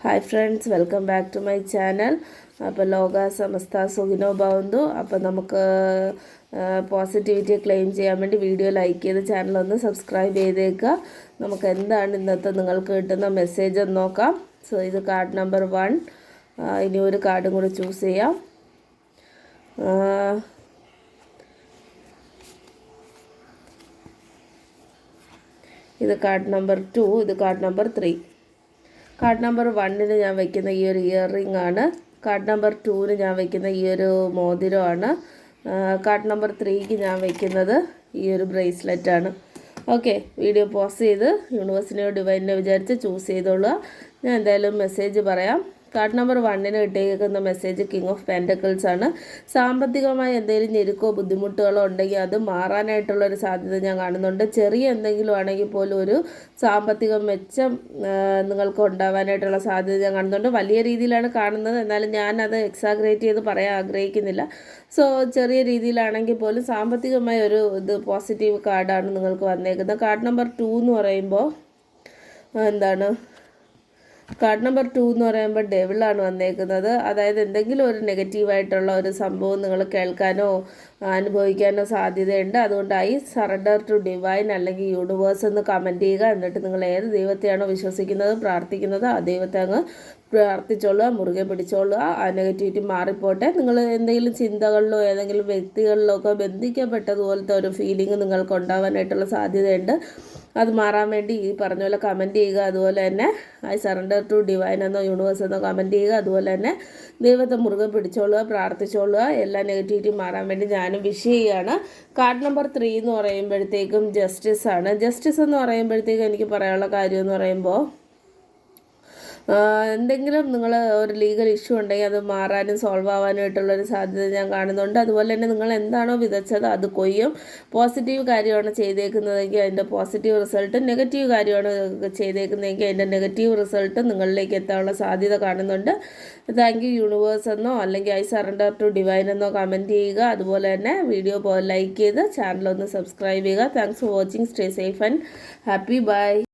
Hi friends, welcome back to my channel. അപ്പോൾ ലോക സമസ്ത സുഖിനോ ഭവന്തു. അപ്പോൾ നമുക്ക് പോസിറ്റിവിറ്റി ക്ലെയിം ചെയ്യാൻ വേണ്ടി വീഡിയോ ലൈക്ക് ചെയ്ത് ചാനലൊന്ന് സബ്സ്ക്രൈബ് ചെയ്തേക്കുക. നമുക്ക് എന്താണ് ഇന്നത്തെ നിങ്ങൾക്ക് കിട്ടുന്ന മെസ്സേജ് എന്ന് നോക്കാം. സോ ഇത് കാർഡ് നമ്പർ 1. ഇനി ഒരു കാർഡും കൂടി ചൂസ് ചെയ്യാം. ഇത് കാർഡ് നമ്പർ 2, ഇത് കാർഡ് നമ്പർ 3. കാർഡ് നമ്പർ 1 ഞാൻ വയ്ക്കുന്ന ഈ ഒരു ഇയർ റിംഗ് ആണ്. കാർഡ് നമ്പർ 2 ഞാൻ വയ്ക്കുന്ന ഈ ഒരു മോതിരമാണ്. കാർഡ് നമ്പർ 3 ഞാൻ വയ്ക്കുന്നത് ഈ ഒരു ബ്രേസ്ലെറ്റാണ്. ഓക്കെ, വീഡിയോ പോസ് ചെയ്ത് യൂണിവേഴ്സിനെയോ ഡിവൈനിനെ വിചാരിച്ച് ചൂസ് ചെയ്തോളുക. ഞാൻ എന്തായാലും മെസ്സേജ് പറയാം. കാർഡ് നമ്പർ 1 ഇട്ടേക്കുന്ന മെസ്സേജ് കിങ് ഓഫ് പെൻറ്റക്കിൾസ് ആണ്. സാമ്പത്തികമായി എന്തെങ്കിലും ഞെരുക്കോ ബുദ്ധിമുട്ടുകളോ ഉണ്ടെങ്കിൽ അത് മാറാനായിട്ടുള്ളൊരു സാധ്യത ഞാൻ കാണുന്നുണ്ട്. ചെറിയ എന്തെങ്കിലും ആണെങ്കിൽ പോലും ഒരു സാമ്പത്തിക മെച്ചം നിങ്ങൾക്ക് ഉണ്ടാവാനായിട്ടുള്ള സാധ്യത ഞാൻ കാണുന്നുണ്ട്. വലിയ രീതിയിലാണ് കാണുന്നത്, എന്നാലും ഞാനത് എക്സാഗ്രേറ്റ് ചെയ്ത് പറയാൻ ആഗ്രഹിക്കുന്നില്ല. സോ ചെറിയ രീതിയിലാണെങ്കിൽ പോലും സാമ്പത്തികമായ ഒരു പോസിറ്റീവ് കാർഡാണ് നിങ്ങൾക്ക് വന്നേക്കുന്നത്. കാർഡ് നമ്പർ 2 എന്ന് പറയുമ്പോൾ എന്താണ്, കാർഡ് നമ്പർ 2 എന്ന് പറയുമ്പോൾ ഡെവിളാണ് വന്നേക്കുന്നത്. അതായത് എന്തെങ്കിലും ഒരു നെഗറ്റീവായിട്ടുള്ള ഒരു സംഭവം നിങ്ങൾ കേൾക്കാനോ അനുഭവിക്കാനോ സാധ്യതയുണ്ട്. അതുകൊണ്ട് ഐ സറണ്ടർ ടു ഡിവൈൻ അല്ലെങ്കിൽ യൂണിവേഴ്സ് എന്ന് കമൻറ്റ് ചെയ്യുക. എന്നിട്ട് നിങ്ങൾ ഏത് ദൈവത്തെയാണോ വിശ്വസിക്കുന്നത് പ്രാർത്ഥിക്കുന്നത് ആ ദൈവത്തെ അങ്ങ് പ്രാർത്ഥിച്ചോളുക, മുറുകെ പിടിച്ചോളുക. ആ നെഗറ്റിവിറ്റി മാറിപ്പോട്ടെ. നിങ്ങൾ എന്തെങ്കിലും ചിന്തകളിലോ ഏതെങ്കിലും വ്യക്തികളിലോ ഒക്കെ ബന്ധിക്കപ്പെട്ടതുപോലത്തെ ഒരു ഫീലിംഗ് നിങ്ങൾക്ക് ഉണ്ടാവാനായിട്ടുള്ള സാധ്യതയുണ്ട്. അത് മാറാൻ വേണ്ടി ഈ പറഞ്ഞ പോലെ കമൻറ്റ് ചെയ്യുക. അതുപോലെ തന്നെ ഐ സറണ്ടർ ടു ഡിവൈൻ എന്നോ യൂണിവേഴ്സ് എന്നോ കമൻറ്റ് ചെയ്യുക. അതുപോലെ തന്നെ ദൈവത്തെ മുറുകെ പിടിച്ചോളുക, പ്രാർത്ഥിച്ചോളുക. എല്ലാ നെഗറ്റിവിറ്റിയും മാറാൻ വേണ്ടി ഞാനും വിഷ് ചെയ്യുകയാണ്. കാർഡ് നമ്പർ 3 എന്ന് പറയുമ്പോഴത്തേക്കും ജസ്റ്റിസ് ആണ്. ജസ്റ്റിസ് എന്ന് പറയുമ്പോഴത്തേക്കും എനിക്ക് പറയാനുള്ള കാര്യം എന്ന് പറയുമ്പോൾ എന്തെങ്കിലും നിങ്ങൾ ഒരു ലീഗൽ ഇഷ്യൂ ഉണ്ടെങ്കിൽ അത് മാറാനും സോൾവ് ആവാനായിട്ടുള്ളൊരു സാധ്യത ഞാൻ കാണുന്നുണ്ട്. അതുപോലെ തന്നെ നിങ്ങൾ എന്താണോ വിതച്ചത് അത് കൊയ്യും. പോസിറ്റീവ് കാര്യമാണ് ചെയ്തേക്കുന്നതെങ്കിൽ അതിൻ്റെ പോസിറ്റീവ് റിസൾട്ട്, നെഗറ്റീവ് കാര്യമാണ് ചെയ്തേക്കുന്നതെങ്കിൽ അതിൻ്റെ നെഗറ്റീവ് റിസൾട്ട് നിങ്ങളിലേക്ക് എത്താനുള്ള സാധ്യത കാണുന്നുണ്ട്. താങ്ക് യു യൂണിവേഴ്സ് എന്നോ അല്ലെങ്കിൽ ഐ സറണ്ടർ ടു ഡിവൈൻ എന്നോ കമൻറ്റ് ചെയ്യുക. അതുപോലെ തന്നെ വീഡിയോ ലൈക്ക് ചെയ്ത് ചാനലൊന്ന് സബ്സ്ക്രൈബ് ചെയ്യുക. Thanks for watching. Stay safe and happy. By.